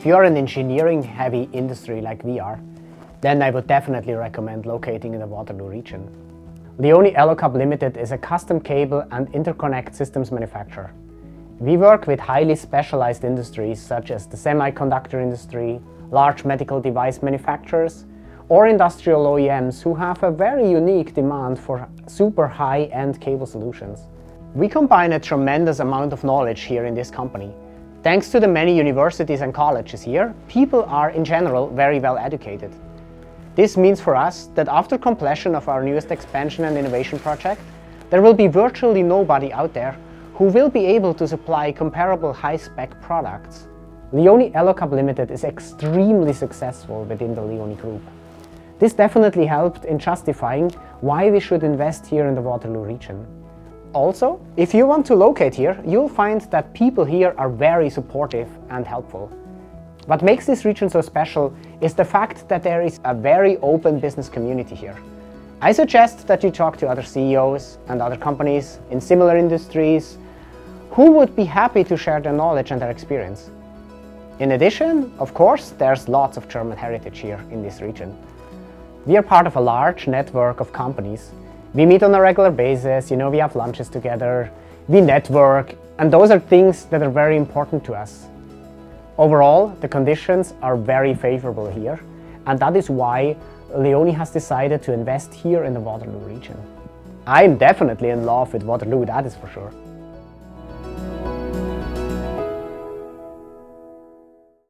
If you're an engineering-heavy industry like we are, then I would definitely recommend locating in the Waterloo region. LEONI Elocab Ltd is a custom cable and interconnect systems manufacturer. We work with highly specialized industries such as the semiconductor industry, large medical device manufacturers, or industrial OEMs who have a very unique demand for super high-end cable solutions. We combine a tremendous amount of knowledge here in this company. Thanks to the many universities and colleges here, people are in general very well educated. This means for us that after completion of our newest expansion and innovation project, there will be virtually nobody out there who will be able to supply comparable high-spec products. LEONI Elocab Ltd is extremely successful within the LEONI Group. This definitely helped in justifying why we should invest here in the Waterloo region. Also, if you want to locate here, you'll find that people here are very supportive and helpful. What makes this region so special is the fact that there is a very open business community here. I suggest that you talk to other CEOs and other companies in similar industries who would be happy to share their knowledge and their experience. In addition, of course, there's lots of German heritage here in this region. We are part of a large network of companies. We meet on a regular basis, we have lunches together, we network, and those are things that are very important to us. Overall, the conditions are very favorable here, and that is why LEONI has decided to invest here in the Waterloo region. I'm definitely in love with Waterloo, that is for sure.